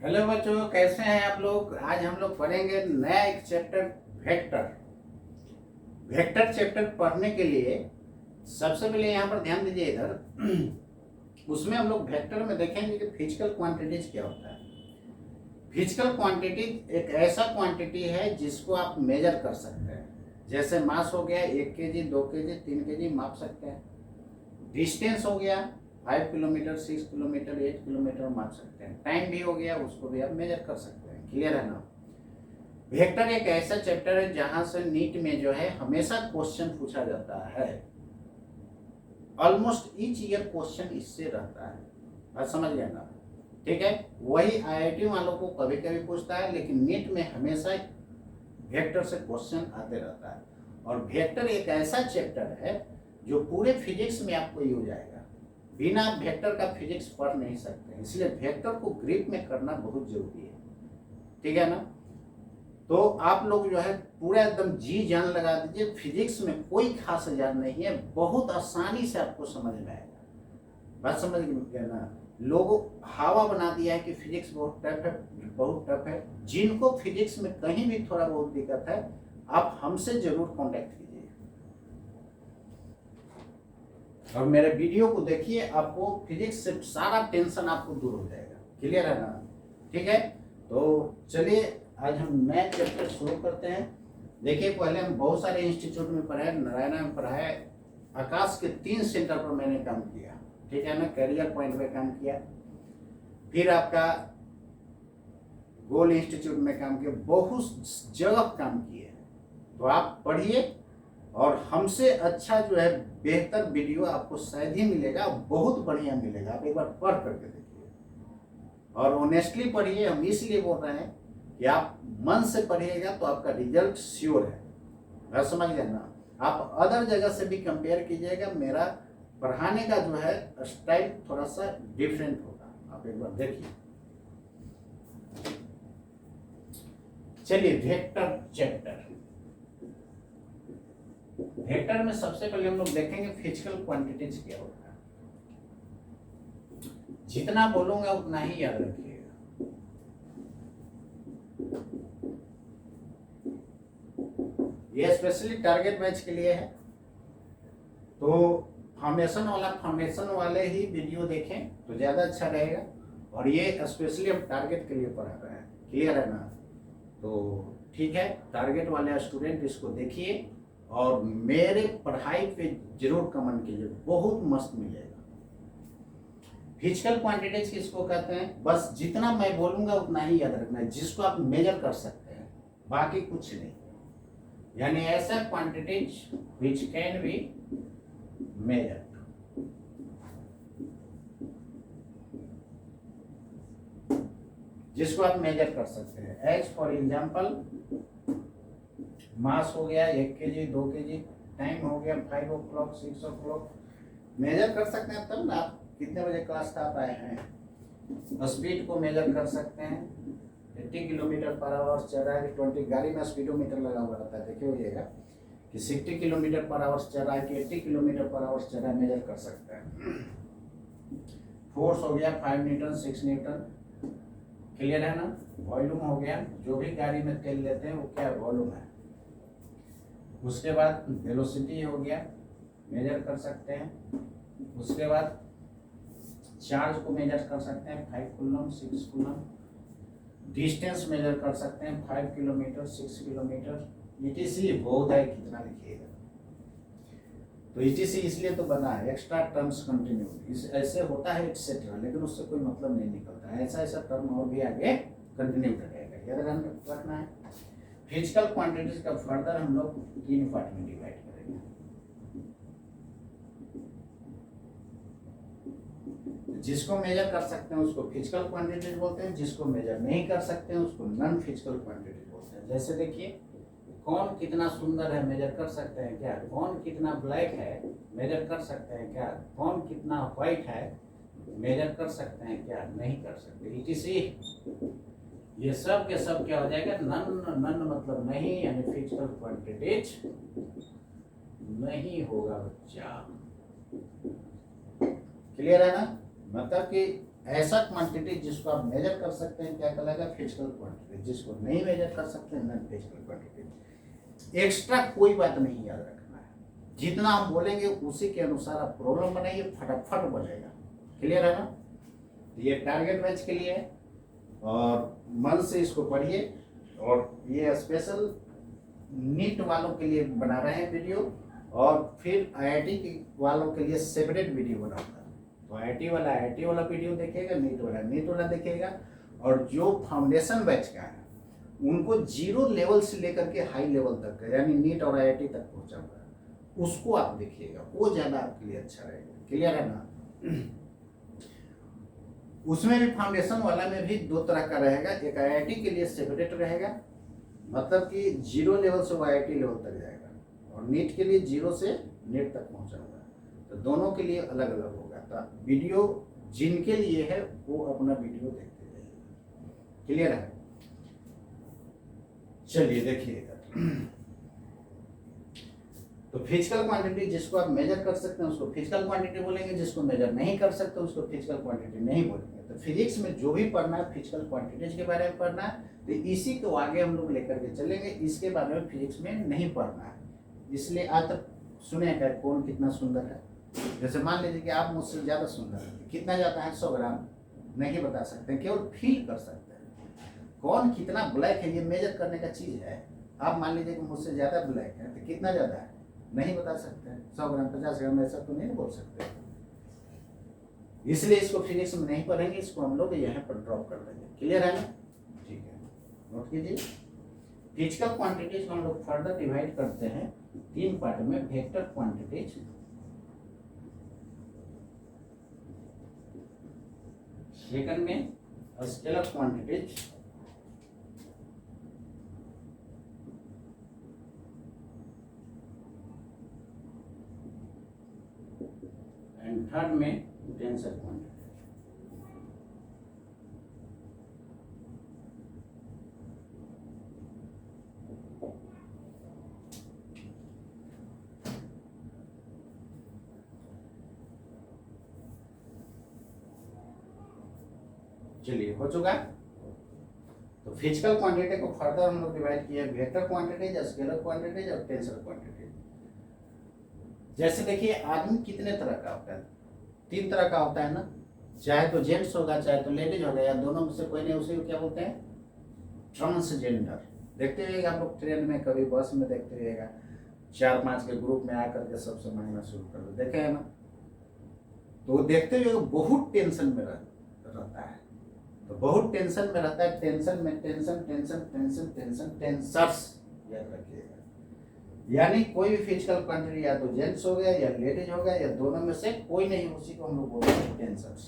Hello बच्चों, कैसे हैं आप लोग। आज हम लोग पढ़ेंगे नया एक चैप्टर वेक्टर। वेक्टर चैप्टर पढ़ने के लिए सबसे पहले यहाँ पर ध्यान दीजिए इधर। उसमें हम लोग वेक्टर में देखेंगे कि फिजिकल क्वांटिटीज क्या होता है। फिजिकल क्वांटिटी एक ऐसा क्वांटिटी है जिसको आप मेजर कर सकते हैं। जैसे मास हो गया 1 kg, 2 kg, 3 kg माप सकते हैं। डिस्टेंस हो गया 5 किलोमीटर, 6 किलोमीटर, 8 किलोमीटर माप सकते हैं। टाइम भी हो गया, उसको भी आप मेजर कर सकते हैं। क्लियर है ना। वेक्टर एक ऐसा चैप्टर है जहां से नीट में जो है हमेशा क्वेश्चन पूछा जाता है। ऑलमोस्ट ईच ईयर क्वेश्चन इससे रहता है। बात समझ गए ना। ठीक है, वही आईआईटी वालों को कभी कभी पूछता है, लेकिन नीट में हमेशा वेक्टर से क्वेश्चन आते रहता है। और वेक्टर एक ऐसा चैप्टर है जो पूरे फिजिक्स में आपको यूज आएगा। बिना वेक्टर का फिजिक्स पढ़ नहीं सकते, इसलिए वेक्टर को ग्रिप में करना बहुत जरूरी है। ठीक है ना। तो आप लोग जो है पूरा एकदम जी जान लगा दीजिए। फिजिक्स में कोई खास जान नहीं है, बहुत आसानी से आपको समझ में आएगा। बात समझ गए ना। लोगों हवा बना दिया है कि फिजिक्स बहुत टफ है, बहुत टफ है। जिनको फिजिक्स में कहीं भी थोड़ा बहुत दिक्कत है, आप हमसे जरूर कांटेक्ट कीजिए और मेरे वीडियो को देखिए। आपको फिजिक्स से सारा टेंशन आपको दूर हो जाएगा। क्लियर है ना। ठीक है, तो चलिए आज हम नया चैप्टर शुरू करते हैं। देखिए, पहले हम बहुत सारे इंस्टीट्यूट में पढ़ाए, नारायणा में पढ़ाए, आकाश के 3 सेंटर पर मैंने काम किया। ठीक है ना। कैरियर पॉइंट पे काम किया, फिर आपका गोल इंस्टीट्यूट में काम किया, बहुत जगह काम किए। तो आप पढ़िए और हमसे अच्छा जो है बेहतर वीडियो आपको शायद ही मिलेगा, बहुत बढ़िया मिलेगा। आप एक बार पढ़ करके देखिए और ऑनेस्टली पढ़िए। हम इसलिए बोल रहे हैं कि आप मन से पढ़िएगा तो आपका रिजल्ट श्योर है। बात समझ गए ना। आप अदर जगह से भी कंपेयर कीजिएगा, मेरा पढ़ाने का जो है स्टाइल थोड़ा सा डिफरेंट होगा। आप एक बार देखिए। चलिए, वेक्टर चैप्टर। वेक्टर में सबसे पहले हम लोग देखेंगे फिजिकल क्वांटिटीज क्या होता है। जितना बोलूंगा उतना ही याद रखिएगा। ये स्पेशली टारगेट बैच के लिए है, तो फॉर्मेशन वाले ही वीडियो देखें तो ज्यादा अच्छा रहेगा। और ये स्पेशली हम टारगेट के लिए पढ़ा रहे हैं। क्लियर है ना। तो ठीक है, टारगेट वाले स्टूडेंट इसको देखिए और मेरे पढ़ाई पे जरूर कमेंट कीजिए, बहुत मस्त मिलेगा। फिजिकल क्वांटिटीज किसको कहते हैं, बस जितना मैं बोलूंगा उतना ही याद रखना है, जिसको आप मेजर कर सकते हैं, बाकी कुछ नहीं। यानी ऐसा quantities which can be measure. जिसको आप मेजर कर सकते हैं। एज फॉर एग्जाम्पल, मास हो गया 1 kg, 2 kg, टाइम हो गया 5 o'clock, 6 o'clock। मेजर कर सकते हैं तब ना आप कितने बजे क्लास का आप आए हैं। स्पीड को मेजर कर सकते हैं। 80 किलोमीटर पर आवर चल रहा है कि 20, गाड़ी में स्पीडोमीटर लगा हुआ रहता है, देखिए होइएगा कि 60 किलोमीटर पर आवर चल रहा है कि 80 किलोमीटर पर आवर चल रहा है, मेजर कर सकते हैं। फोर्स हो गया 5 न्यूटन, 6 न्यूटन। क्लियर है ना। वॉल्यूम हो गया, जो भी गाड़ी में तेल लेते हैं वो क्या वॉल्यूम है। उसके बाद वेलोसिटी हो गया, मेजर कर सकते हैं। उसके बाद चार्ज को मेजर कर सकते हैं, 5 कूलम, 6 कूलम। डिस्टेंस मेजर कर सकते हैं, 5 किलोमीटर, 6 किलोमीटर। ईटीसी बहुत है, कितना लिखिएगा। तो ईटीसी इसलिए तो बना है, एक्स्ट्रा टर्म्स कंटिन्यू। इस ऐसे होता है एक्सेट्रा, लेकिन उससे कोई मतलब नहीं निकलता है। ऐसा ऐसा टर्म और भी आगे कंटिन्यू करेगा, याद रखना है। फिजिकल क्वांटिटीज का फर्दर हम लोग 3 पार्ट में डिवाइड करेंगे। जिसको मेजर कर सकते हैं उसको फिजिकल क्वांटिटीज बोलते हैं, जिसको मेजर नहीं कर सकते हैं उसको नॉन फिजिकल क्वांटिटीज बोलते हैं। जैसे देखिए, कौन कितना सुंदर है मेजर कर सकते हैं क्या। कौन कितना ब्लैक है मेजर कर सकते हैं क्या। कौन कितना व्हाइट है मेजर कर सकते हैं क्या, नहीं कर सकते। ईटीसी ये सब के सब क्या हो जाएगा, नन मतलब नहीं, यानी फिजिकल क्वांटिटीज नहीं होगा बच्चा। क्लियर है ना। मतलब कि ऐसा क्वांटिटी जिसको आप मेजर कर सकते हैं क्या कहलाएगा, फिजिकल क्वांटिटी। जिसको नहीं मेजर कर सकते हैं, नॉन फिजिकल क्वांटिटी। एक्स्ट्रा कोई बात नहीं याद रखना है, जितना आप बोलेंगे उसी के अनुसार आप प्रॉब्लम बनाइए, फटाफट बनेगा। क्लियर है ना? ये टारगेट बैच के लिए है और मन से इसको पढ़िए। और ये स्पेशल नीट वालों के लिए बना रहे हैं वीडियो, और फिर आईआईटी वालों के लिए सेपरेट वीडियो बनाऊंगा। तो आईआईटी वाला वीडियो देखेगा, नीट वाला देखेगा। और जो फाउंडेशन बैच का है उनको 0 लेवल से लेकर के हाई लेवल तक यानी नीट और आईआईटी तक पहुंचा हुआ है, उसको आप देखिएगा, वो ज़्यादा आपके लिए अच्छा रहेगा। क्लियर है ना? उसमें भी फाउंडेशन वाला में भी 2 तरह का रहेगा। एक आईआईटी के लिए सेपरेट रहेगा, मतलब कि 0 लेवल से वो आईआईटी लेवल तक जाएगा, और नीट के लिए 0 से नीट तक पहुंचा हुआ है। तो दोनों के लिए अलग अलग होगा। तो वीडियो जिनके लिए है वो अपना वीडियो देखते जाइए। क्लियर है? चलिए देखिएगा। तो फिजिकल क्वांटिटी जिसको आप मेजर कर सकते हैं उसको फिजिकल क्वांटिटी बोलेंगे, जिसको मेजर नहीं कर सकते उसको फिजिकल क्वांटिटी नहीं बोलेंगे। तो फिजिक्स में जो भी पढ़ना है फिजिकल क्वांटिटीज के बारे में पढ़ना है, तो इसी को आगे हम लोग लेकर के चलेंगे। इसके बारे में फिजिक्स में नहीं पढ़ना है। इसलिए आज तक सुने क्या कौन कितना सुंदर है। जैसे मान लीजिए कि आप मुझसे ज़्यादा सुंदर है, कितना जाता है 100 ग्राम नहीं बता सकते, केवल फील कर सकते हैं। कौन कितना ब्लैक है ये मेजर करने का चीज़ है। आप मान लीजिए कि मुझसे ज़्यादा ब्लैक है तो कितना ज़्यादा है नहीं बता सकते। 100 ग्राम 50 ग्राम ऐसा तो नहीं बोल सकते। इसलिए इसको फिजिक्स में नहीं पढ़ेंगे, इसको हम लोग यहाँ पर ड्रॉप कर देंगे। क्लियर है ना? ठीक है, नोट कीजिए। फिजिकल क्वांटिटीज को हम लोग फर्दर डिवाइड करते हैं 3 पार्ट में। वेक्टर क्वांटिटीज, सेकंड में स्केलर क्वांटिटीज, एंड थर्ड में टेंसर क्वांटिटी। चलिए हो चुका। तो फिजिकल क्वांटिटी को फर्दर हम लोग डिवाइड किया वेक्टर क्वांटिटीज, स्केलर क्वांटिटीज और टेंसर क्वांटिटीज। जैसे देखिए आदमी कितने तरह का होता है, 3 तरह का होता है ना। चाहे तो जेंट्स होगा, चाहे तो लेडीज होगा, या दोनों में से कोई नहीं, उसे क्या बोलते हैं, ट्रांसजेंडर। देखते रहिएगा आप लोग ट्रेन में, कभी बस में देखते रहिएगा 4-5 के ग्रुप में आकर के सबसे मांगना शुरू कर दो, देखे है ना। तो देखते हुए बहुत टेंशन में रहता है। तो बहुत टेंशन में रहता है। टेंशन में tension tension tension tension tensors याद रखिएगा। यानी कोई भी फिजिकल क्वांटिटी या तो जेंट्स हो गया या लेडीज हो गया या दोनों में से कोई नहीं, उसी को हम लोग बोलते हैं टेंसर्स।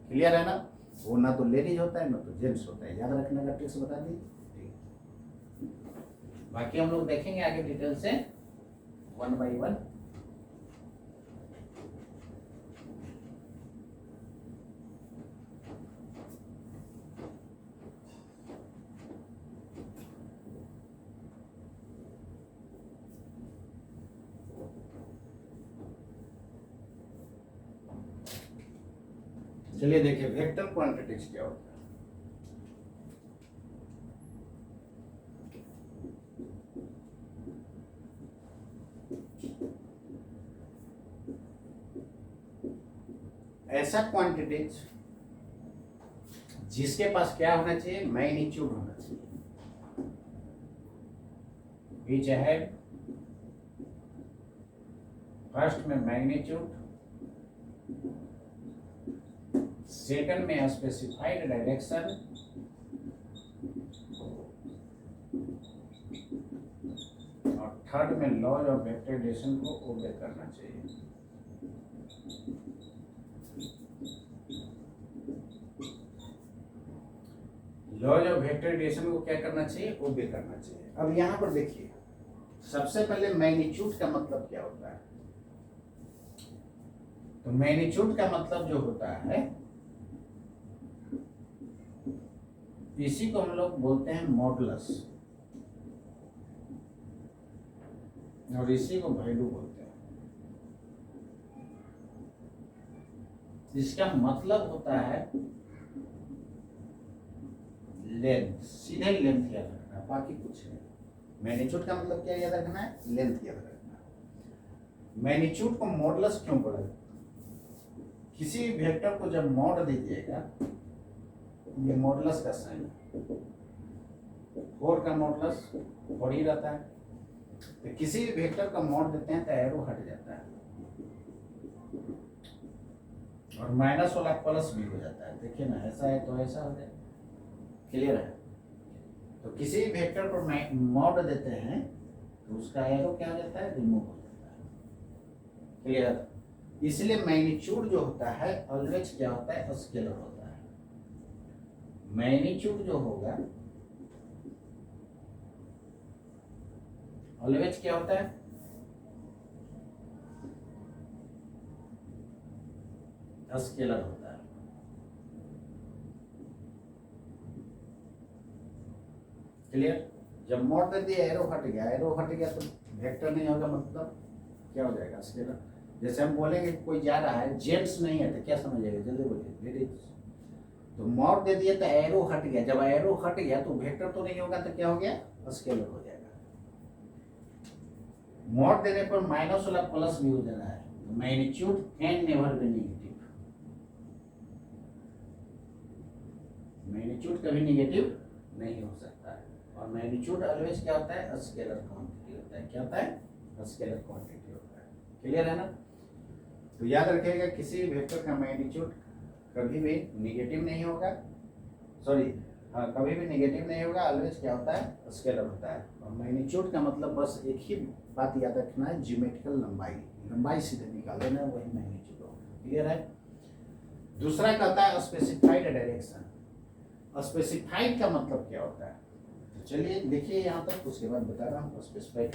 क्लियर है ना? वो ना तो लेडीज होता है ना तो जेंट्स होता है। याद रखने का ट्रिक्स बता दी। बाकी हम लोग देखेंगे आगे डिटेल से 1 by 1। चलिए देखिए वेक्टर क्वांटिटीज क्या होता है। ऐसा क्वांटिटीज जिसके पास क्या होना चाहिए, मैग्नीट्यूड होना चाहिए। बीच अहेड, फर्स्ट में मैग्नीट्यूड, सेकंड में स्पेसिफाइड डायरेक्शन, और थर्ड में लॉज ऑफ वेक्टराइजेशन को ओबे करना चाहिए। लॉज ऑफ वेक्टराइजेशन को क्या करना चाहिए, ओबे करना चाहिए। अब यहाँ पर देखिए सबसे पहले मैग्नीट्यूड का मतलब क्या होता है। तो मैग्नीट्यूड का मतलब जो होता है इसी को हम लोग बोलते हैं मॉडुलस, और इसी को वैल्यू बोलते हैं। इसका मतलब होता है लेंथ, सीधे लेंथ याद रखना, बाकी कुछ नहीं। मैग्नीट्यूड का मतलब क्या याद रखना है? लेंथ याद रखना। मैग्नीट्यूड को मॉडुलस क्यों बोला? किसी वेक्टर को जब मॉड दीजिएगा, ये मॉडुलस का साइन, 4 का मॉडुलस 4 ही रहता है, तो किसी भी वेक्टर का मॉड देते हैं तो एरो हट जाता है और माइनस वाला प्लस भी हो जाता है। देखिए ना, ऐसा है तो ऐसा हो जाए, क्लियर है? तो किसी वेक्टर पर मॉड देते हैं तो उसका एरो क्या हो जाता है? रिमूव हो जाता है, क्लियर? इसलिए मैग्नीट्यूड जो होता है ऑलवेज क्या होता है? स्केलर होता है। मैग्नीट्यूड जो होगा ऑलवेज क्या होता है? स्केलर होता है। क्लियर? जब मॉड दे दिया, एरो हट गया, एरो हट गया तो वेक्टर नहीं होगा, मतलब क्या हो जाएगा? स्केलर। जैसे हम बोलेंगे कोई जा रहा है, जेंट्स नहीं है, तो क्या समझिएगा? जल्दी बोलिए। लेडीज। तो मॉड दे दिया तो एरो हट गया, जब एरो हट गया तो वेक्टर तो नहीं होगा, तो क्या हो गया? स्केलर हो जाएगा। मॉड देने पर माइनस वाला प्लस भी हो जाना है, तो magnitude can never be negative. Magnitude कभी नेगेटिव नहीं हो सकता है। और मैग्नीट्यूड ऑलवेज क्या होता है? स्केलर क्वांटिटी होता है। क्या होता है? स्केलर क्वांटिटी होता है। क्लियर है ना? तो याद रखिएगा, किसी वेक्टर का मैग्नीट्यूड कभी भी नेगेटिव नहीं होगा, सॉरी हाँ, कभी भी नेगेटिव नहीं होगा, ऑलवेज क्या होता है? स्केलर होता है। और मैग्नीट्यूड का मतलब बस एक ही बात याद रखना है, ज्योमेट्रिकल लंबाई, लंबाई सीधे निकाल देना है, वही मैग्नीट्यूड होगा। क्लियर है? दूसरा कहता है स्पेसिफाइड डायरेक्शन। स्पेसिफाइड का मतलब क्या होता है? तो चलिए देखिए यहाँ तक, उसके बाद बता रहा हूँ स्पेसिफाइड।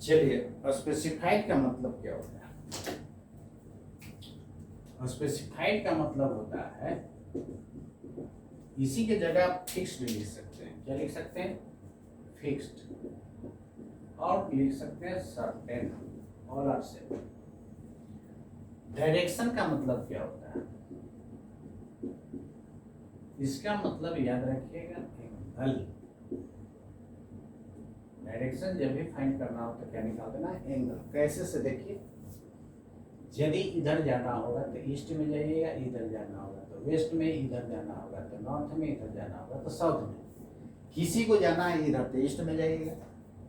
चलिए, स्पेसिफाइड का मतलब क्या होता है? स्पेसिफाइड का मतलब होता है, इसी के जगह आप फिक्स्ड लिख सकते हैं। क्या लिख सकते हैं? फिक्स्ड। और लिख सकते हैं certain, all are same. Direction का मतलब क्या होता है? इसका मतलब याद रखिएगा, एंगल। डायरेक्शन जब भी फाइंड करना हो तो क्या निकाल देना? एंगल। कैसे से देखिए, यदि इधर जाना होगा तो ईस्ट में जाइएगा, इधर जाना होगा तो वेस्ट में, इधर जाना होगा तो नॉर्थ में, इधर जाना होगा तो साउथ में। किसी को जाना है इधर तो ईस्ट में जाइएगा,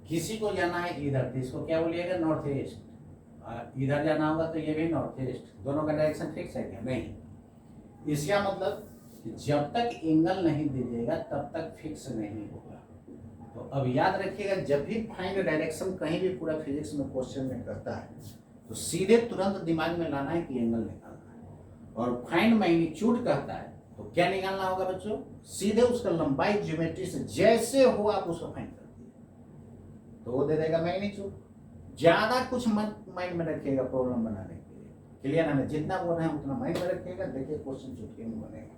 किसी को जाना है इधर तो इसको क्या बोलिएगा? North east. इधर जाना होगा तो ये भी नॉर्थ ईस्ट। दोनों का डायरेक्शन फिक्स है क्या? नहीं। इसका मतलब जब तक एंगल नहीं दीजिएगा तब तक फिक्स नहीं होगा। तो अब याद रखिएगा, जब भी फाइंड डायरेक्शन कहीं भी पूरा फिजिक्स में क्वेश्चन में करता है तो सीधे तुरंत दिमाग में लाना है कि एंगल निकालना है। और फाइंड मैग्नीट्यूड कहता है तो क्या निकालना होगा बच्चों? सीधे उसका लंबाई ज्योमेट्री से जैसे हो आप उसको फाइंड कर दीजिए तो वो दे देगा मैग्नीट्यूड। ज्यादा कुछ मत माइंड में रखिएगा प्रॉब्लम बनाने के लिए। क्लियर है ना? जितना बोल रहे हैं उतना माइंड में रखिएगा, देखिए क्वेश्चन चुटकी में बनेगा।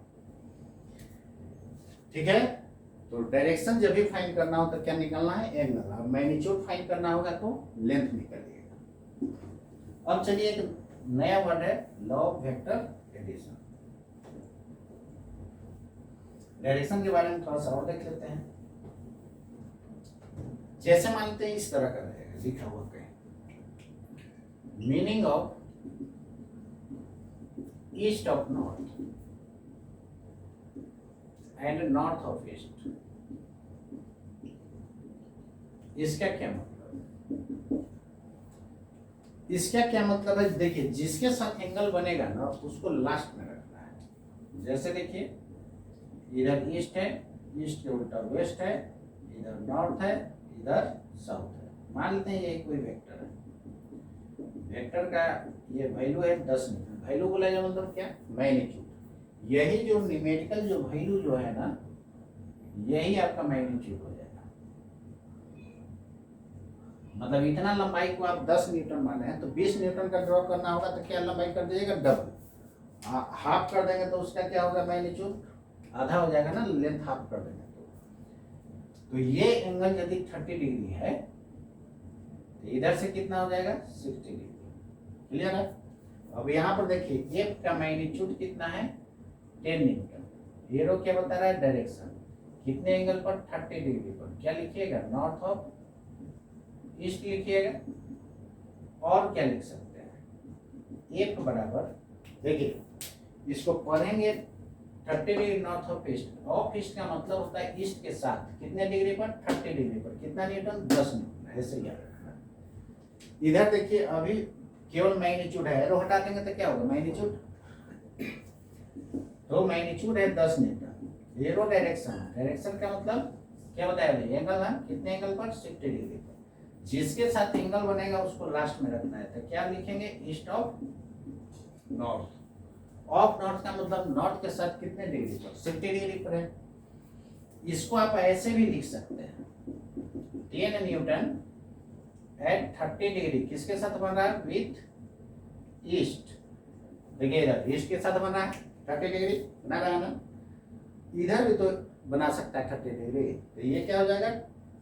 ठीक है? तो डायरेक्शन जब भी फाइंड करना हो तो क्या निकालना है? एंगल। और मैग्नीट्यूड फाइंड करना होगा तो लेंथ निकालिएगा। अब चलिए एक नया वर्ड है, law of vector addition. Direction के बारे में थोड़ा सा और देख लेते हैं। जैसे मान लेते हैं इस तरह का रहेगा, लिखा हुआ कहीं, meaning of east of north and north of east. इसका क्या मतलब? इसका क्या मतलब है? देखिए, जिसके साथ एंगल बनेगा ना उसको लास्ट में रखना है। जैसे देखिए, इधर ईस्ट है, ईस्ट के उल्टा वेस्ट है, इधर नॉर्थ है, इधर साउथ है। मान लेते हैं ये कोई वेक्टर है, वेक्टर का ये वैल्यू है 10 मीटर। वैल्यू बोला जाए मतलब क्या? मैग्नीट्यूड। यही जो न्यूमेरिकल जो वैल्यू जो है ना, यही आपका मैग्नीट्यूड हो जाएगा। मतलब इतना लंबाई को आप 10 न्यूटन माने हैं तो 20 न्यूटन का ड्रॉ करना होगा तो क्या लंबाई कर दीजिएगा, डबल। हाफ कर देंगे तो उसका क्या होगा, मैग्नीट्यूड आधा हो जाएगा ना, लेंथ हाफ कर देंगे तो ये एंगल यदि 30 डिग्री है तो इधर से कितना हो जाएगा, 60 डिग्री। क्लियर है? अब यहाँ पर देखिए एफ का मैग्नीट्यूड कितना है, 10 न्यूटन। एरो क्या बता रहा है, डायरेक्शन कितने एंगल पर, 30 डिग्री पर। क्या लिखिएगा, नॉर्थ ऑफ ईस्ट लिखिएगा। और क्या लिख सकते हैं, एफ बराबर, देखिए इसको पढ़ेंगे 30 degree north of east. Of east का मतलब होता है ईस्ट के साथ कितने डिग्री पर, 30 डिग्री पर। कितना न्यूटन, 10 न्यूटन। ऐसे याद रखना। इधर देखिए अभी केवल मैग्नीट्यूड है, एरो हटा देंगे तो क्या होगा, मैग्नीट्यूड। तो मैग्नीट्यूड है 10 न्यूटन। एरो डायरेक्शन, डायरेक्शन का मतलब क्या बताया भाई, एंगल है कितने एंगल पर, 60 डिग्री पर। जिसके साथ एंगल बनेगा उसको लास्ट में रखना है। तो क्या लिखेंगे, east of north. Of north का मतलब नॉर्थ के साथ कितने डिग्री पर, 60 डिग्री पर है। इसको आप ऐसे भी लिख सकते हैं, 10 न्यूटन एट 30 डिग्री किसके साथ बन रहा है, विथ ईस्ट। देखिए इधर ईस्ट के साथ बना है 30 डिग्री, बना रहा है ना। इधर भी तो बना सकता है 30 डिग्री। तो ये क्या हो जाएगा,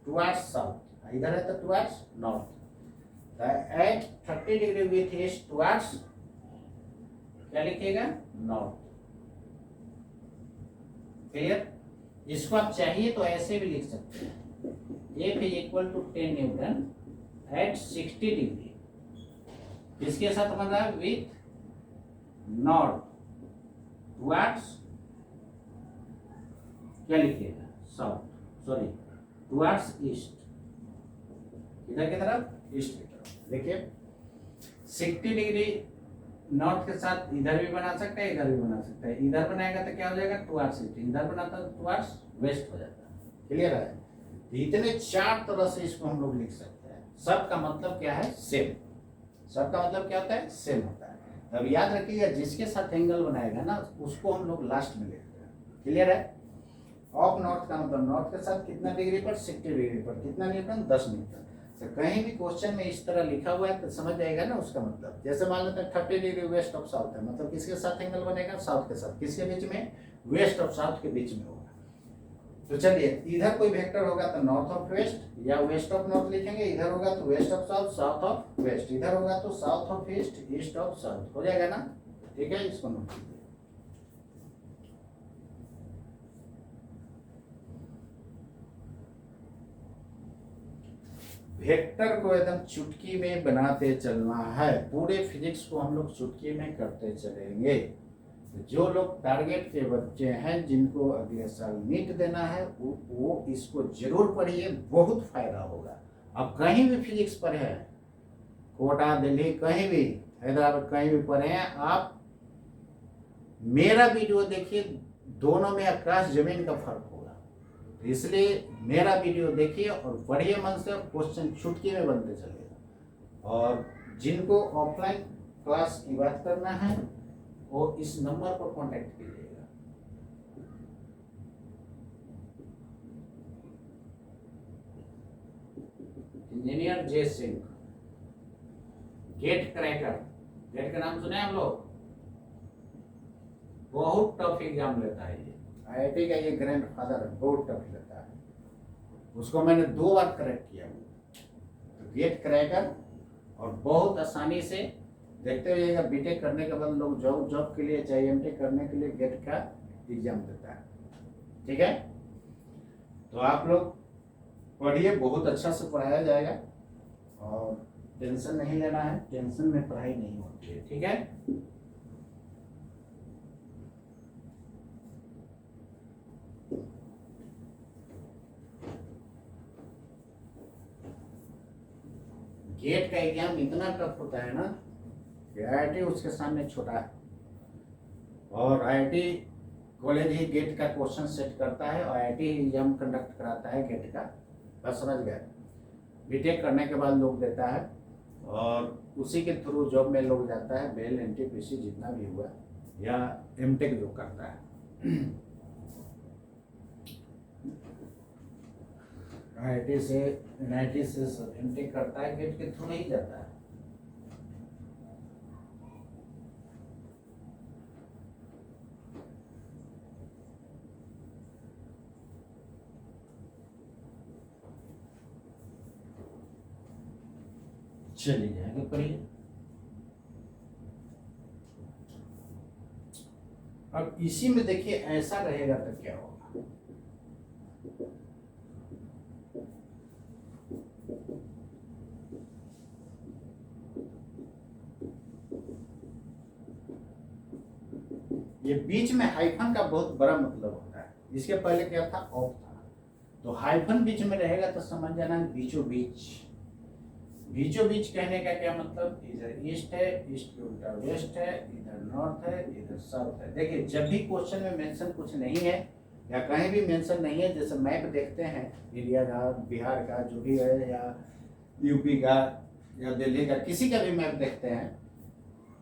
टुवर्ड्स साउथ। इधर है तो towards north. At 30 degree with east towards क्या लिखिएगा, नॉर्थ। क्लियर? इसको आप चाहिए तो ऐसे भी लिख सकते हैं, F is equal to 10 newton at 60 degree किसके साथ बन रहा है, विथ नॉर्थ टुवर्ड्स क्या लिखिएगा, साउथ, सॉरी टुवर्ड्स ईस्ट। इधर की तरफ, ईस्ट की तरफ। देखिए 60 डिग्री नॉर्थ के साथ इधर भी बना सकते हैं, इधर भी बना सकते हैं। इधर बनाएगा तो क्या हो जाएगा, टुवर्ड्स ईस्ट। इधर बनाता तो टुवर्ड्स वेस्ट हो जाता है। क्लियर है? इतने 4 तरह से इसको हम लोग लिख सकते हैं। सब का मतलब क्या है, सेम। सब का मतलब क्या होता है, सेम होता है। अब याद रखिएगा जिसके साथ एंगल बनाएगा ना उसको हम लोग लास्ट में लिखते हैं। क्लियर है? ऑफ नॉर्थ का मतलब नॉर्थ के साथ कितना डिग्री पर, 60 डिग्री पर। कितना न्यूटन, 10 न्यूटन। तो कहीं भी क्वेश्चन में इस तरह लिखा हुआ है तो समझ जाएगा ना उसका मतलब। जैसे मान लेते हैं 30 डिग्री वेस्ट ऑफ साउथ है, मतलब किसके साथ एंगल बनेगा, साउथ के साथ। किसके बीच में, वेस्ट ऑफ साउथ के बीच में होगा। तो चलिए इधर कोई वेक्टर होगा तो नॉर्थ ऑफ वेस्ट या वेस्ट ऑफ नॉर्थ लिखेंगे। इधर होगा तो west of south, south of west. इधर होगा तो south of east, east of south. हो जाएगा ना? ठीक है, इसको नोट कीजिए। वेक्टर को एकदम चुटकी में बनाते चलना है। पूरे फिजिक्स को हम लोग चुटकी में करते चलेंगे। जो लोग टारगेट के बच्चे हैं जिनको अगले साल नीट देना है वो इसको जरूर पढ़िए, बहुत फायदा होगा। अब कहीं भी फिजिक्स पढ़े हैं, कोटा, दिल्ली, कहीं भी, हैदराबाद, कहीं भी पढ़े हैं आप, मेरा वीडियो देखिए, दोनों में आकाश जमीन का फर्क होगा। इसलिए मेरा वीडियो देखिए और पढ़िए मन से, क्वेश्चन चुटकी में बनते चलेगा। और जिनको ऑफलाइन क्लास की बात करना है वो इस नंबर पर कांटेक्ट कीजिएगा। इंजीनियर जे सिंह, गेट क्रैकर। गेट का नाम सुने हम लोग? बहुत टफ एग्जाम लेता है ये, आईआईटी का ये ग्रैंड फादर है, बहुत टफ लेता है। उसको मैंने 2 बार करेक्ट किया। तो गेट क्रैकर, और बहुत आसानी से देखते हुए बीटेक करने के बाद लोग जॉब के लिए चाहे एमटेक करने के लिए गेट का एग्जाम देता है। ठीक है, तो आप लोग पढ़िए, बहुत अच्छा से पढ़ाया जाएगा और टेंशन नहीं लेना है। टेंशन में पढ़ाई नहीं होती है। ठीक है, गेट का एग्जाम इतना टफ होता है ना कि आईआईटी उसके सामने छोटा है। और आईआईटी कॉलेज ही गेट का क्वेश्चन सेट करता है और आईआईटी एग्जाम कंडक्ट कराता है गेट का। बस समझ गए? बीटेक करने के बाद लोग देता है और उसी के थ्रू जॉब में लोग जाता है। बेल, एनटीपीसी जितना भी हुआ या एमटेक जो करता है, IIT से NIT से एमटेक करता है, गेट के थ्रू नहीं जाता है। चलिए आगे पढ़िए। अब इसी में देखिए ऐसा रहेगा तो क्या होगा, ये बीच में हाइफन का बहुत बड़ा मतलब होता है। इसके पहले क्या था, ऑफ था, तो हाइफन बीच में रहेगा तो समझ जाना बीचों बीच। बीचों बीच कहने का क्या मतलब, इधर ईस्ट है, ईस्ट के उल्टा वेस्ट है, इधर नॉर्थ है, इधर साउथ है। देखिए जब भी क्वेश्चन में मेंशन कुछ नहीं है या कहीं भी मेंशन नहीं है, जैसे मैप देखते हैं इंडिया का, बिहार का जो भी है, या यूपी का या दिल्ली का, किसी का भी मैप देखते हैं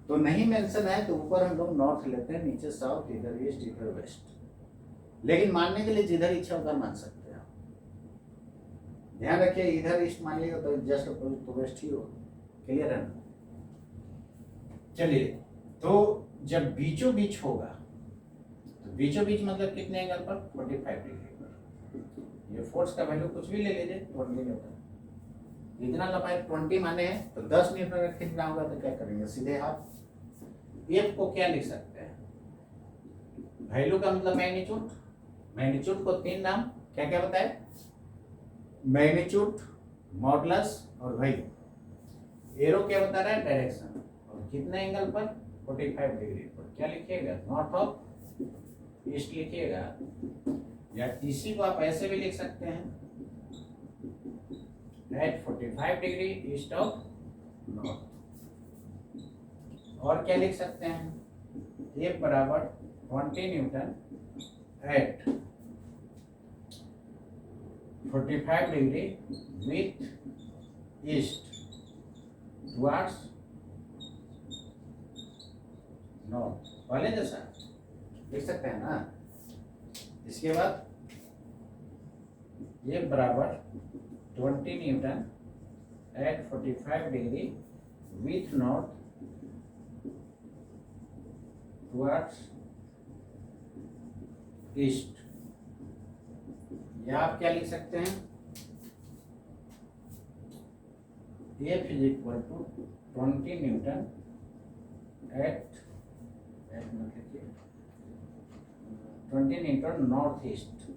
तो नहीं मेंशन है तो ऊपर हम लोग नॉर्थ लेते हैं, नीचे साउथ, इधर ईस्ट, इधर वेस्ट। लेकिन मानने के लिए जिधर इच्छा उधर मान सकते हैं। ध्यान रखिए, इधर ईस्ट मान लिया तो जस्ट तो वेस्ट ही हो। क्लियर है ना? चलिए, तो जब बीचों बीच होगा तो बीचों बीच मतलब कितने एंगल पर, 45 डिग्री पर। ये फोर्स का वैल्यू कुछ भी ले लीजिए, 20 न्यूटन। इतना लंबाई 20 माने हैं तो 10 न्यूटन अगर खींचना होगा तो क्या करेंगे, सीधे आप एफ को क्या लिख सकते हैं, वैल्यू का मतलब मैग्नीट्यूड। मैग्नीट्यूड को 3 नाम क्या क्या बताए, मैग्नीट्यूड, मॉडुलस और वैल्यू। एरो क्या बता रहा है, डायरेक्शन, और कितने एंगल पर, 45 डिग्री पर। क्या लिखिएगा, नॉर्थ ऑफ ईस्ट लिखिएगा, या इसी को आप ऐसे भी लिख सकते हैं, at 45 degree east of north. और क्या लिख सकते हैं, F बराबर 20 newton at 45 degree with east towards north. पहले जैसा लिख सकते हैं ना। इसके बाद ये बराबर 20 newton at 45 degree with north towards east. या आप क्या लिख सकते हैं, F is equal to 20 newton at 20 newton north east.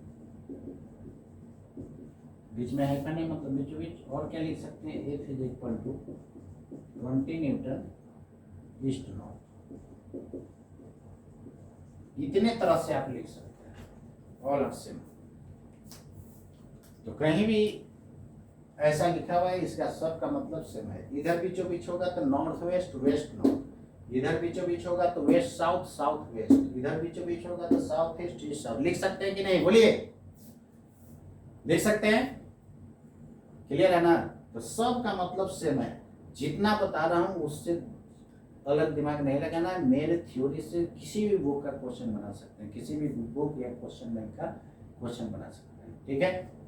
बीच में हाइफन है मतलब बीचों बीच। और क्या लिख सकते हैं, F is equal to 20 newton east north. इतने तरह से आप लिख सकते हैं, ऑल आर सेम। तो कहीं भी ऐसा लिखा हुआ है, इसका सब का मतलब सेम है। इधर बीचों बीच होगा तो नॉर्थ वेस्ट, वेस्ट नॉर्थ। इधर बीचों बीच होगा तो वेस्ट साउथ, साउथ वेस्ट। इधर बीचों बीच होगा तो साउथ ईस्ट, ईस्ट साउथ। लिख सकते हैं कि नहीं, बोलिए, लिख सकते हैं? क्लियर है ना? तो सब का मतलब सेम है। जितना बता रहा हूं उससे अलग दिमाग नहीं लगाना है। मेरे थ्योरी से किसी भी बुक का क्वेश्चन बना सकते हैं, किसी भी बुक या क्वेश्चन बैंक का क्वेश्चन बना सकते हैं। ठीक है,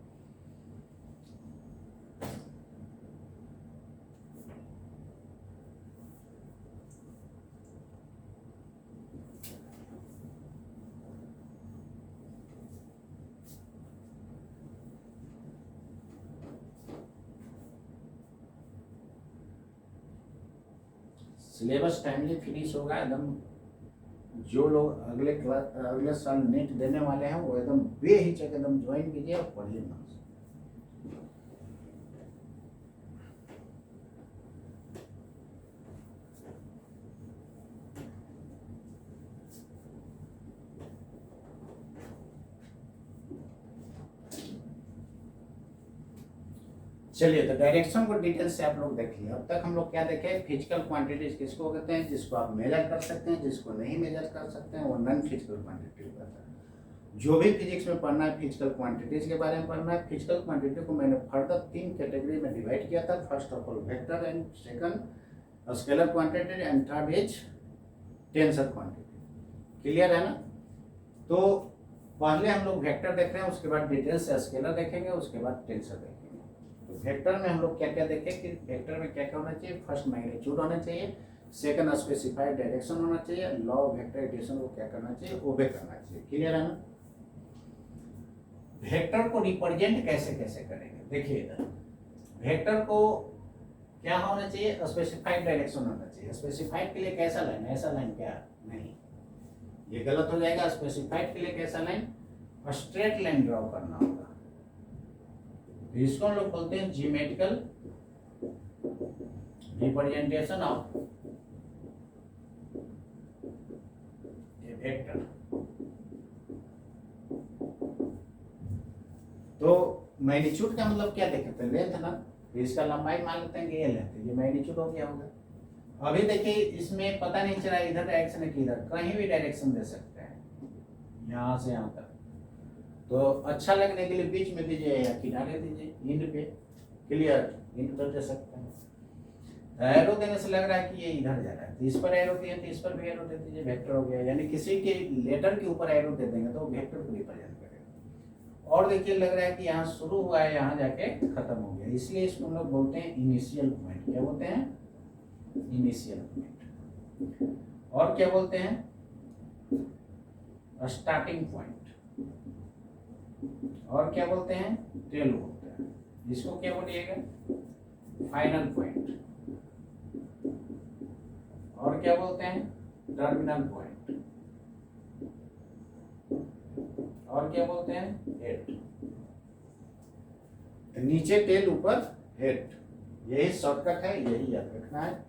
सिलेबस टाइमली फिनिश होगा एकदम। जो लोग अगले साल नेट देने वाले हैं वो एकदम बेहिचक एकदम ज्वाइन कीजिए और पढ़िए ना। चलिए, तो डायरेक्शन को डिटेल से आप लोग देखिए। अब तक हम लोग क्या देखे, फिजिकल क्वांटिटीज किसको कहते हैं, जिसको आप मेजर कर सकते हैं, जिसको नहीं मेजर कर सकते हैं वो नॉन फिजिकल क्वांटिटी कहता है। जो भी फिजिक्स में पढ़ना है फिजिकल क्वांटिटीज के बारे में पढ़ना है। फिजिकल क्वांटिटी को मैंने फर्दर 3 कैटेगरी में डिवाइड किया था। First of all vector, and second scalar quantity, and third is tensor quantity. Clear है ना? तो पहले हम लोग वेक्टर देख रहे हैं, उसके बाद डिटेल से स्केलर देखेंगे, उसके बाद टेंसर देखेंगे। तो वेक्टर में हम लोग क्या क्या देखें कि वेक्टर में क्या क्या होना चाहिए। फर्स्ट मैग्नीट्यूड होना चाहिए, सेकंड स्पेसिफाइड डायरेक्शन होना चाहिए, लॉ ऑफ वेक्टर एडिशन को क्या करना चाहिए, ओबे करना चाहिए। क्लियर है ना? वेक्टर को रिप्रेजेंट कैसे कैसे करेंगे, देखिए इधर वेक्टर को क्या होना चाहिए, स्पेसिफाइड डायरेक्शन होना चाहिए। स्पेसिफाइड के लिए कैसा लाइन, ऐसा लाइन क्या नहीं, ये गलत हो जाएगा। स्पेसिफाइड के लिए कैसा लाइन, स्ट्रेट लाइन ड्रॉ करना होगा। तो इसको हम लोग बोलते हैं geometrical representation of A vector. तो मैग्नीट्यूड का मतलब क्या देखे थे, लेंथ ना, तो इसका लंबाई मान लेते हैं कि ये लेंथ है, ये मैग्नीट्यूड हो गया होगा। अभी देखिए इसमें पता नहीं चला इधर डायरेक्शन है कि इधर, कहीं भी डायरेक्शन दे सकते हैं, यहाँ से यहाँ तक। तो अच्छा लगने के लिए बीच में दीजिए या किनारे दीजिए, इंड पे। क्लियर, इंड पर दे सकते हैं। एरो देने से लग रहा है कि ये इधर जा रहा है, तो इस पर एरो दिए तो इस पर भी एरो दे दीजिए, वेक्टर हो गया। यानी किसी के लेटर के ऊपर एरो दे देंगे तो वेक्टर को रिप्रेजेंट करेगा। और देखिए लग रहा है कि यहाँ शुरू हुआ है, यहाँ जाके खत्म हो गया, इसलिए इसको हम लोग बोलते हैं इनिशियल पॉइंट। क्या बोलते हैं, इनिशियल पॉइंट। और क्या बोलते हैं, स्टार्टिंग पॉइंट। और क्या बोलते हैं, टेल बोलते हैं। इसको क्या बोलिएगा, फाइनल पॉइंट। और क्या बोलते हैं, टर्मिनल पॉइंट। और क्या बोलते हैं, हेड। नीचे टेल, ऊपर हेड, यही शॉर्टकट है, यही याद रखना है।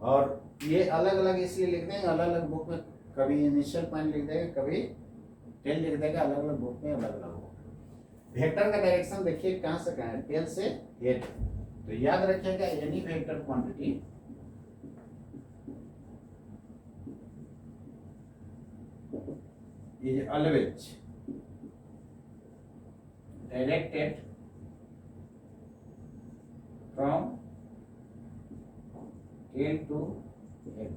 और ये अलग अलग इसलिए लिख देंगे, अलग अलग बुक में कभी इनिशियल पॉइंट लिख देंगे, कभी टेल लिख देंगे, अलग अलग बुक में अलग अलग होगा। वेक्टर का डायरेक्शन देखिए कहाँ से कहाँ है, टेल से हेड। तो याद रखिएगा any vector quantity is always directed from tail to head।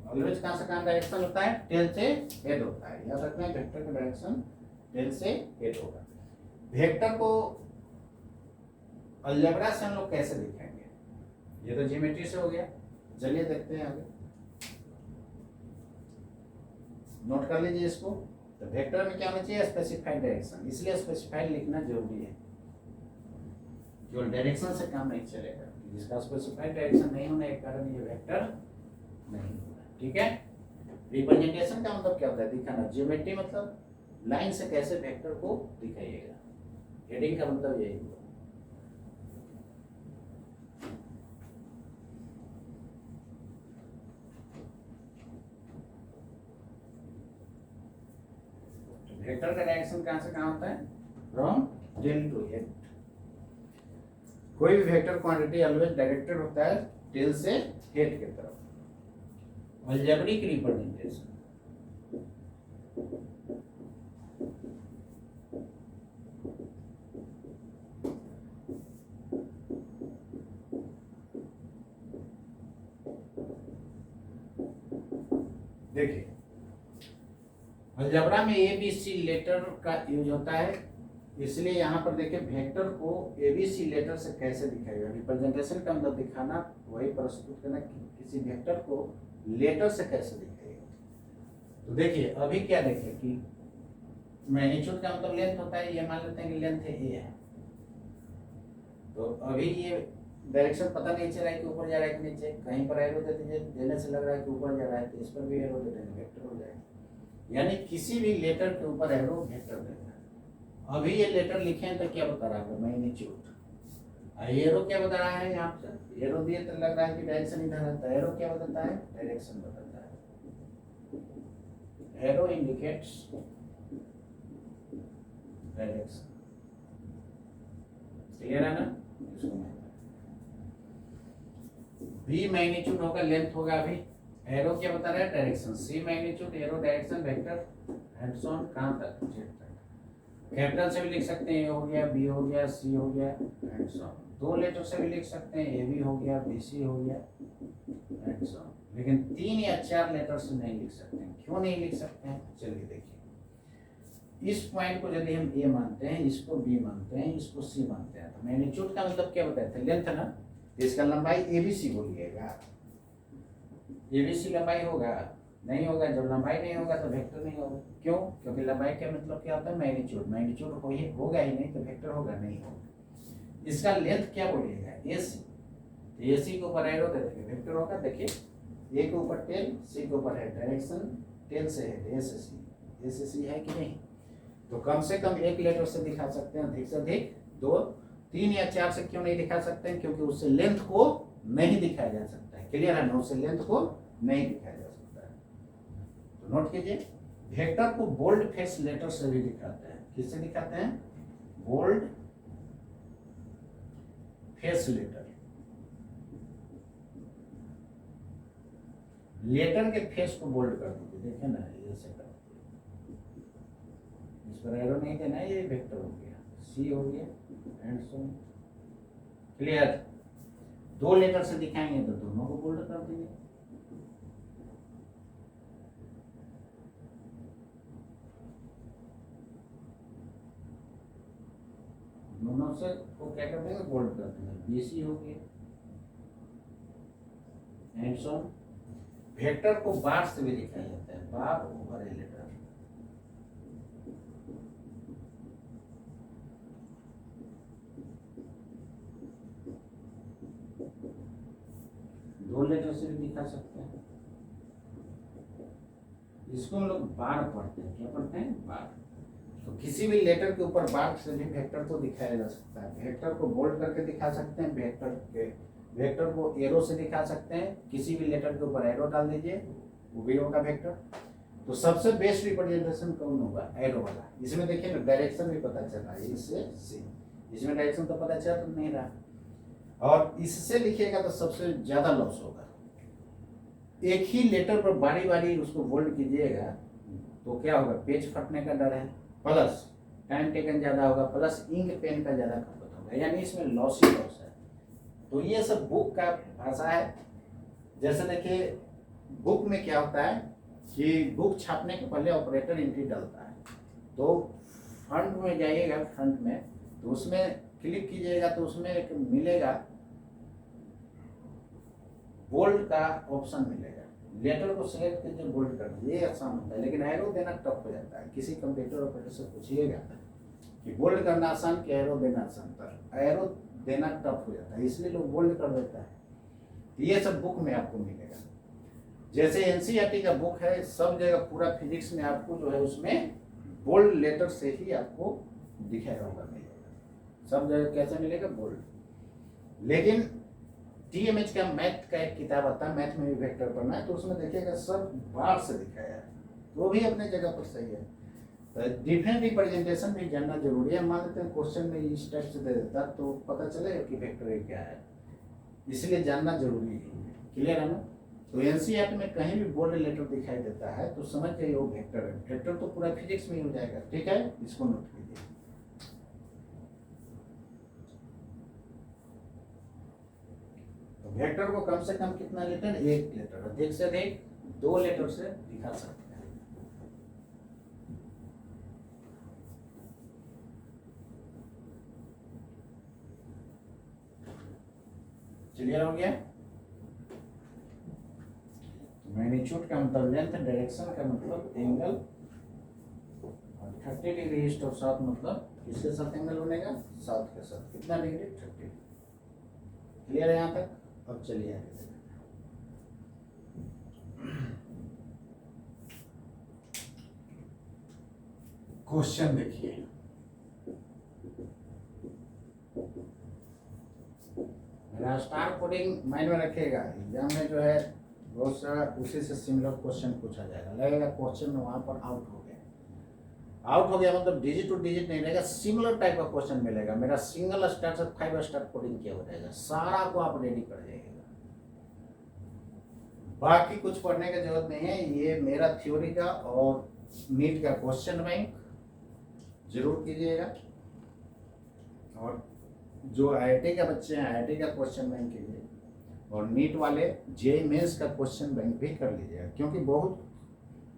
Always कहाँ से कहाँ डायरेक्शन होता है, टेल से हेड होता है। याद रखना है वेक्टर का डायरेक्शन टेल से हेड होगा। वेक्टर को अलजेब्रा से हम लोग कैसे दिखाएंगे, ये तो ज्योमेट्री से हो गया। चलिए देखते हैं आगे, नोट कर लीजिए इसको। तो वेक्टर में क्या होना चाहिए, स्पेसिफाइड डायरेक्शन, इसलिए स्पेसिफाइड लिखना जरूरी है। केवल डायरेक्शन से काम नहीं चलेगा, जिसका स्पेसिफाइड डायरेक्शन नहीं होने के कारण ये वेक्टर नहीं होगा। ठीक है। रिप्रेजेंटेशन का मतलब क्या होता है, दिखाना। ज्योमेट्री मतलब लाइन से कैसे वेक्टर को दिखाइएगा। हेडिंग का मतलब यही हुआ। वेक्टर का डायरेक्शन कहां से कहां होता है, फ्रॉम टेल टू हेड। कोई भी वेक्टर क्वांटिटी ऑलवेज डायरेक्टेड होता है टेल से हेड की तरफ। अलजेब्रिक रिप्रेजेंटेशन, देखिए अलजेब्रा में ABC लेटर का यूज होता है, इसलिए यहाँ पर देखिए वेक्टर को ABC लेटर से कैसे दिखाएगा। रिप्रेजेंटेशन का मतलब दिखाना, वही प्रस्तुत करना कि किसी वेक्टर को लेटर से कैसे दिखाएगा। तो देखिए अभी क्या देखें कि मैग्नीट्यूड का मतलब लेंथ होता है, ये मान लेते हैं कि लेंथ A है। तो अभी ये डायरेक्शन पता नहीं चल रहा है कि ऊपर जा रहा है कि नीचे, कहीं पर एरो दे दीजिए, देने से लग रहा है कि ऊपर जा रहा है, तो इस पर भी एरो दे देंगे, वेक्टर हो जाएगा। यानी किसी भी लेटर के ऊपर एरो वेक्टर देना है। अभी ये लेटर लिखे हैं तो क्या बता रहा है, मैग्नीट्यूड। एरो क्या बता रहा है, यहाँ पे एरो दिए तो लग रहा है कि डायरेक्शन इधर है, तो एरो क्या बताता है, डायरेक्शन बताता है। Arrow indicates direction. क्लियर है ना? इसको बी मैग्नीट्यूड होगा, लेंथ होगा। अभी एरो क्या बता रहा है, direction. See magnitude, arrow, direction, vector, and so on, कहां तक, जेड तक। कैपिटल से भी लिख सकते हैं, ए हो गया, बी हो गया, सी हो गया, एंड सो ऑन। दो लेटर से भी लिख सकते हैं, ए बी हो गया, बी सी हो गया, एंड सो ऑन। लेकिन 3 या 4 लेटर से नहीं लिख सकते हैं। क्यों नहीं लिख सकते हैं? चलिए देखिए, इस पॉइंट को यदि हम ए मानते हैं, इसको बी मानते हैं, इसको सी मानते हैं, तो मैग्नीट्यूड का मतलब क्या बताए थे? लेंथ ना। इसका लंबाई एबीसी बोलिएगा। एबीसी लंबाई होगा? नहीं होगा। जब लंबाई नहीं होगा तो वेक्टर नहीं होगा। क्यों? क्योंकि लंबाई का मतलब क्या होता है? मैग्नीट्यूड। मैग्नीट्यूड होगा ही नहीं तो वेक्टर होगा नहीं होगा। इसका लेंथ क्या बोलिएगा? एसी। एसी के ऊपर एरो दे देंगे, वेक्टर होगा। देखिए, ए के ऊपर टेल, सी के ऊपर है डायरेक्शन, टेल से है एसएसी। एसएसी है कि नहीं? तो कम से कम एक लेटर से दिखा सकते हैं, अधिक से अधिक 2, 3 या 4 से क्यों नहीं दिखा सकते हैं? क्योंकि उससे लेंथ को नहीं दिखाया जा सकता है। क्लियर है ना? उससे लेंथ को नहीं दिखाया जा सकता है। तो नोट कीजिए, वेक्टर को बोल्ड फेस लेटर से भी दिखाते हैं। किससे दिखाते हैं? Bold face letter. लेटर के फेस को बोल्ड कर दीजिए। देखिए ना, ऐसे कर, इस पर एरो नहीं देना है, ये वेक्टर हो गया, सी हो गया एंड सो। क्लियर? 2 लेटर से दिखाएंगे तो दोनों को बोल्ड कर दीजिए। दोनों से को क्या कर देंगे? बोल्ड कर देंगे। बीसी हो गया एंड सो। वेक्टर को बार से भी दिखाया जाता है, बार ओवर ए लेटर। दो लेटर से भी दिखा सकते हैं। इसको हम लोग बार पढ़ते हैं। क्या पढ़ते हैं? बार। तो किसी भी लेटर के ऊपर बार से भी वेक्टर को दिखाया जा सकता है। वेक्टर को बोल्ड करके दिखा सकते हैं, वेक्टर को एरो से दिखा सकते हैं। किसी भी लेटर के ऊपर एरो डाल दीजिए, वो भी होगा वेक्टर। तो सबसे बेस्ट रिप्रेजेंटेशन कौन होगा? एरो वाला। इसमें देखिए ना, डायरेक्शन भी पता चल रहा है, इससे सी। इसमें डायरेक्शन तो पता चल नहीं रहा, और इससे लिखिएगा तो सबसे ज्यादा लॉस होगा। एक ही लेटर पर बारी बारी उसको बोल्ड कीजिएगा तो क्या होगा? पेज फटने का डर है, प्लस टाइम टेकन ज्यादा होगा, प्लस इंक पेन का ज्यादा खपत होगा, यानी इसमें लॉस ही लॉस है। तो ये सब बुक का भाषा है। जैसे देखिए, बुक में क्या होता है कि बुक छापने के पहले ऑपरेटर एंट्री डालता है। तो फ्रंट में जाइएगा, फ्रंट में तो उसमें क्लिक कीजिएगा तो उसमें एक मिलेगा, बोल्ड का ऑप्शन मिलेगा। लेटर को सिलेक्ट कीजिए, बोल्ड कर दीजिए, ये आसान होता है। लेकिन एरो देना टफ हो जाता है। किसी कंप्यूटर ऑपरेटर से पूछिएगा कि बोल्ड करना आसान कि एरो देना आसान, पर एरो देना टफ हो जाता है, इसलिए लोग बोल्ड कर देता है। ये सब बुक में आपको मिलेगा। जैसे एनसीईआरटी का बुक है, सब जगह पूरा फिजिक्स में आपको जो है उसमें बोल्ड लेटर से ही आपको दिखाया होगा, मिलेगा सब जगह। कैसे मिलेगा? बोल्ड। लेकिन टीएमएच का मैथ का एक किताब आता है, मैथ में भी वेक्टर पढ़ना है, तो उसमें देखिएगा सब बार से दिखाया है, वो भी अपने जगह पर सही है। तो डिफरेंट रिप्रेजेंटेशन भी जानना जरूरी है। मान लेते हैं क्वेश्चन में इस टाइप से दे देता तो पता चलेगा कि वेक्टर क्या है, इसलिए जानना जरूरी है। क्लियर है ना? तो एनसीईआरटी में कहीं भी बोल्ड लेटर दिखाई देता है तो समझ जाइए वो वेक्टर है। वेक्टर तो पूरा फिजिक्स में ही हो जाएगा। ठीक है, इसको नोट कीजिए। तो वेक्टर को कम से कम कितना लेटर? 1 लेटर, अधिक से अधिक 2 लेटर से दिखा सकते हैं। क्लियर हो गया? मैग्नीट्यूड का मतलब लेंथ, डायरेक्शन का मतलब एंगल, और 30 डिग्री ईस्ट ऑफ साउथ मतलब किसके साथ एंगल बनेगा? साउथ के साथ। कितना डिग्री? 30। क्लियर है यहाँ तक? अब चलिए आगे देखते हैं। क्वेश्चन देखिए, मेरा स्टार कोडिंग माइंड में रखिएगा। एग्जाम में जो है बहुत सारा उसी से सिमिलर क्वेश्चन पूछा जाएगा। लगेगा क्वेश्चन में वहां पर आउट हो गया। आउट हो गया मतलब डिजिट टू डिजिट नहीं रहेगा, सिमिलर टाइप का क्वेश्चन मिलेगा। मेरा सिंगल स्टार से 5 स्टार कोडिंग किया हो जाएगा, सारा को आप रेडी कर जाइएगा। बाकी कुछ पढ़ने की जरूरत नहीं है। ये मेरा थ्योरी का और नीट का क्वेश्चन बैंक जरूर कीजिएगा, और जो आईआईटी के बच्चे हैं आईआईटी का क्वेश्चन बैंक कीजिए। और नीट वाले जेईई मेंस का क्वेश्चन बैंक भी कर लीजिएगा, क्योंकि बहुत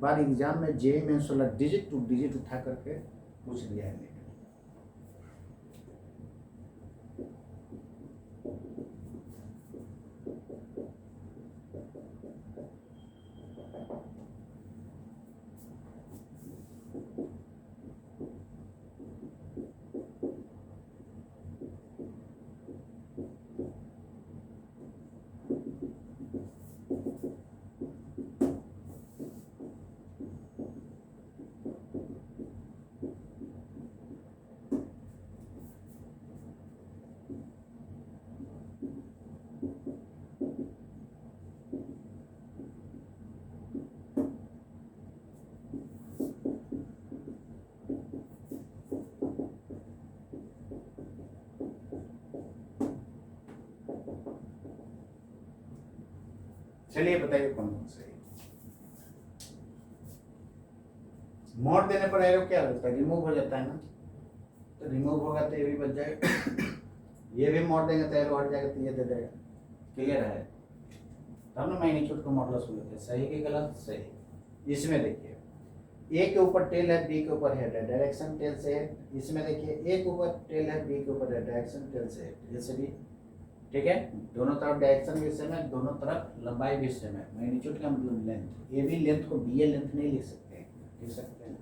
बार एग्जाम में जेईई मेंस वाला डिजिट टू डिजिट उठा करके पूछ दिया है नीट। चलिए बताइए कौन कौन से मोड देने पर एरो क्या लगता है, रिमूव हो जाता है ना, तो रिमूव होगा तो ये भी बच जाएगा। ये भी मोड देंगे तो एरो हट जाएगा, तो ये दे देगा। क्लियर है? तब ना मैग्नीट्यूड को मॉडुलस बोलते हैं। सही कि गलत? सही। इसमें देखिए ए के ऊपर टेल है, बी के ऊपर हेड है, डायरेक्शन टेल से हेड। इसमें देखिए ए के ऊपर टेल है, बी के ऊपर है, डायरेक्शन टेल से हेड। जैसे भी ठीक है, दोनों तरफ डायरेक्शन भी सेम है, दोनों तरफ लंबाई भी सेम है। मैग्नीट्यूड का मतलब लेंथ। ए बी लेंथ को बी ए लेंथ नहीं लिख सकते हैं, लिख सकते हैं।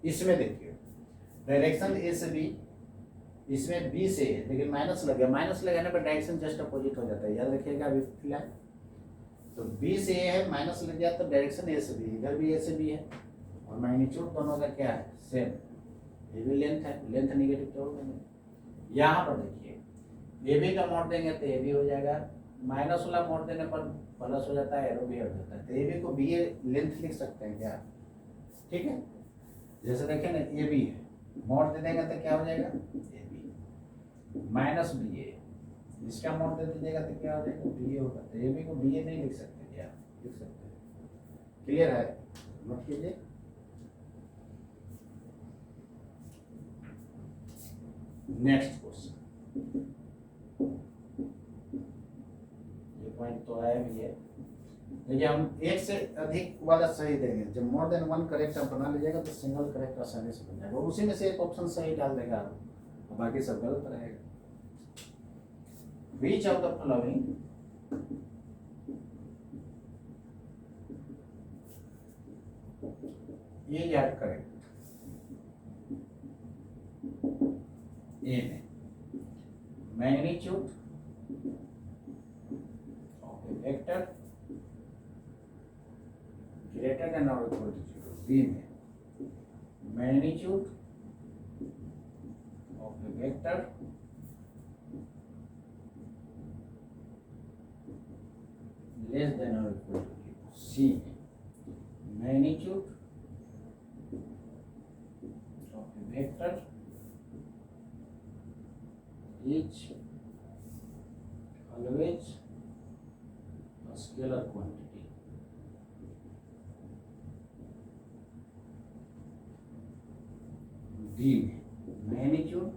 इसमें देखिए डायरेक्शन ए से बी, इसमें बी से है, लेकिन माइनस लग गया। माइनस लगाने पर डायरेक्शन जस्ट अपोजिट हो जाता है, याद रखिएगा अभी फिलहाल। तो बी से ए है, माइनस लग गया तो डायरेक्शन ए से बी, इधर भी ए से बी है। और मैग्नीट्यूड दोनों का क्या है? सेम। ये भी लेंथ है, लेंथ निगेटिव तो होगा नहीं। यहाँ पर देखिए ए बी का मोड देंगे तो ए बी हो जाएगा, माइनस वाला मोड देने पर प्लस हो जाता है, एरो भी हट जाता है। तो ए बी को बी ए लेंथ लिख सकते हैं क्या? ठीक है, जैसे देखिए ना ए बी है, मोड दे देंगे तो क्या हो जाएगा? ए बी माइनस बी ए। इसका मोड दे दीजिएगा तो क्या हो जाएगा? बी ए होगा। तो ए बी को बी ए नहीं लिख सकते क्या? लिख सकते हैं। क्लियर है? नोट कीजिए। नेक्स्ट क्वेश्चन, ये पॉइंट तो आया भी है। देखिए हम एक से अधिक वाला सही देंगे। जब मोर देन वन करेक्ट आप बना लीजिएगा तो सिंगल करेक्ट आसानी से बन जाएगा, उसी में से एक ऑप्शन सही डाल देगा और बाकी सब गलत रहेगा। Which of the following is not correct? A में magnitude of a vector greater than or equal to 0. B में magnitude of a vector less than or equal to 0. C में magnitude of a vector is always a scalar quantity. D में magnitude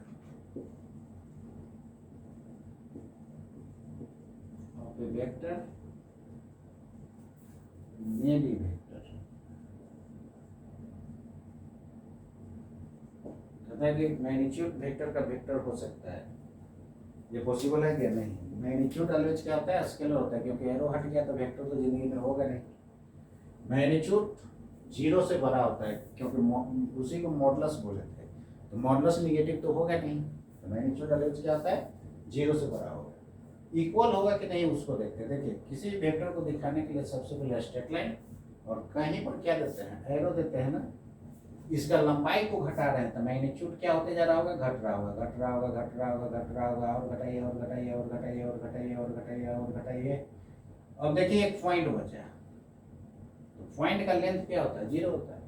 of a vector may be vector। कहता है कि magnitude vector का vector हो सकता है, ये पॉसिबल है क्या? नहीं। मैग्नीट्यूड ऑलवेज क्या होता है? स्केलर होता है, क्योंकि एरो हट गया तो वेक्टर तो जिंदगी में होगा नहीं। मैग्नीट्यूड जीरो से बड़ा होता है, क्योंकि उसी को मॉडुलस बोले थे, तो मॉडुलस निगेटिव तो होगा नहीं, तो मैग्नीट्यूड ऑलवेज क्या होता है? जीरो से बड़ा होगा। इक्वल होगा कि नहीं उसको देखते हैं। देखिए किसी भी वेक्टर को दिखाने के लिए सबसे पहले स्ट्रेट लाइन और कहीं पर क्या देते हैं? एरो देते हैं ना। इसका लंबाई को घटा रहे हैं तो मैग्नीट्यूड क्या होते जा रहा होगा? घट रहा होगा, घट रहा होगा, घट रहा होगा, घट रहा होगा, और घटाइए और घटाइए और घटाइए और घटाइए और घटाइए और घटाइए। अब देखिए एक पॉइंट बचा, तो पॉइंट का लेंथ क्या होता है? जीरो होता है,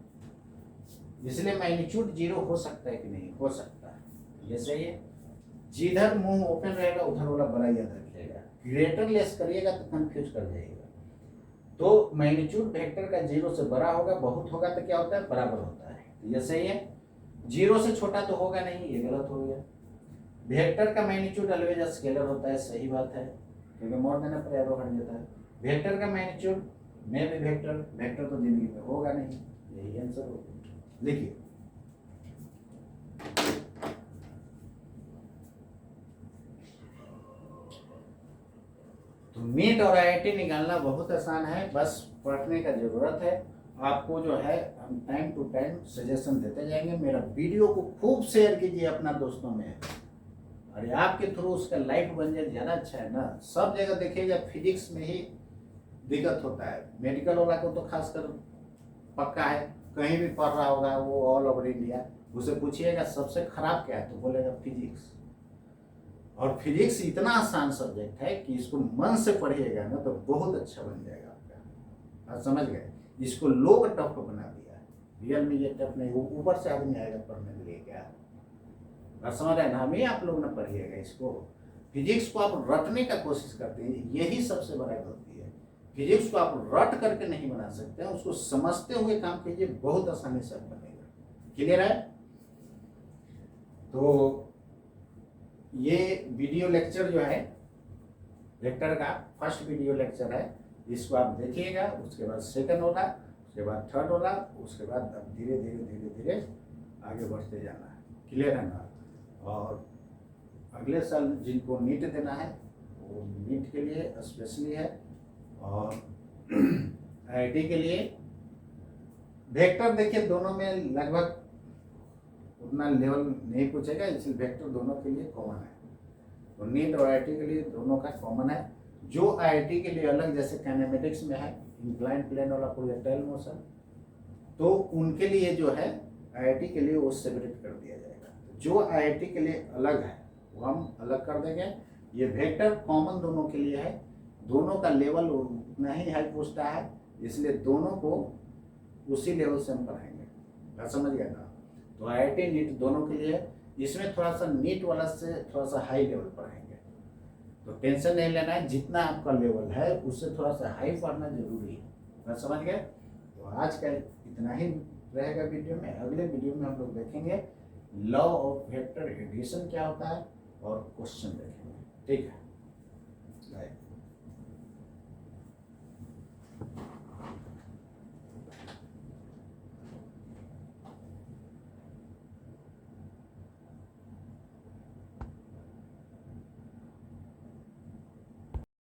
इसलिए मैग्नीट्यूड जीरो हो सकता है कि नहीं? हो सकता है। ये सही है। जिधर मुंह ओपन रहेगा उधर वाला बड़ा याद रखिएगा। ग्रेटर लेस करिएगा तो कंफ्यूज कर जाइएगा। तो मैग्नीट्यूड वेक्टर का जीरो से बड़ा होगा, बहुत होगा तो क्या होता है? बराबर होता है। ये सही है। जीरो से छोटा तो होगा नहीं, ये गलत हो गया। वेक्टर का मैग्नीट्यूड ऑलवेज स्केलर होता है, सही बात है। क्योंकि मोड़ देने पर एरो हट जाता है। वेक्टर का मैग्नीट्यूड में भी वेक्टर, वेक्टर तो जिंदगी में होगा नहीं, यही आंसर होगा। देखिए तो नीट और आईआईटी निकालना बहुत आसान है, बस पढ़ने का जरूरत है। आपको जो है हम टाइम टू टाइम सजेशन देते जाएंगे। मेरा वीडियो को खूब शेयर कीजिए अपना दोस्तों में, और आपके थ्रू उसका लाइफ बन जाए, ज़्यादा अच्छा है ना। सब जगह देखिएगा फिजिक्स में ही दिक्कत होता है, मेडिकल वाला को तो खासकर पक्का है, कहीं भी पढ़ रहा होगा वो ऑल ओवर इंडिया, उसे पूछिएगा सबसे खराब क्या है तो बोलेगा फिजिक्स। और फिजिक्स इतना आसान सब्जेक्ट है कि इसको मन से पढ़िएगा ना तो बहुत अच्छा बन जाएगा आपका। आप समझ गए, इसको लोग टफ बना दिया है, रियल में ये टफ नहीं, ऊपर से आदमी आएगा पढ़ने के लिए क्या। आप समझ रहे हैं ना, हमें आप लोग ना पढ़िएगा इसको। फिजिक्स को आप रटने का कोशिश करते हैं, यही सबसे बड़ा गलती है। फिजिक्स को आप रट करके नहीं बना सकते हैं, उसको समझते हुए काम कीजिए, बहुत आसानी से बनेगा। क्लियर है? तो ये वीडियो लेक्चर जो है वेक्टर का फर्स्ट वीडियो लेक्चर है, इसको आप देखिएगा, उसके बाद सेकंड होगा, उसके बाद थर्ड होगा, उसके बाद अब धीरे धीरे धीरे धीरे आगे बढ़ते जाना है। क्लियर है ना? और अगले साल जिनको नीट देना है वो नीट के लिए स्पेशली है, और आईआईटी के लिए वेक्टर देखिए दोनों में लगभग उतना लेवल नहीं पूछेगा, इसलिए वेक्टर दोनों के लिए कॉमन है। तो नीट और आईआईटी के लिए दोनों का कॉमन है। जो आईआईटी के लिए अलग, जैसे काइनेमेटिक्स में है इंक्लाइन प्लेन वाला प्रोजेक्टाइल मोशन, तो उनके लिए जो है आईआईटी के लिए वो सेपरेट कर दिया जाएगा। जो आईआईटी के लिए अलग है वो हम अलग कर देंगे। ये वेक्टर कॉमन दोनों के लिए है, दोनों का लेवल उतना ही हाई पूछता है, इसलिए दोनों को उसी लेवल से हम पढ़ाएंगे। समझ गए ना? तो आईआईटी नीट दोनों के लिए, इसमें थोड़ा सा नीट वाला से थोड़ा सा हाई लेवल पढ़ाएंगे, तो टेंशन नहीं लेना है, जितना आपका लेवल है उससे थोड़ा सा हाई पढ़ना जरूरी है। समझ गए? तो आज का इतना ही रहेगा वीडियो में। अगले वीडियो में हम लोग देखेंगे लॉ ऑफ वेक्टर एडिशन क्या होता है और क्वेश्चन देखेंगे। ठीक है, बाय।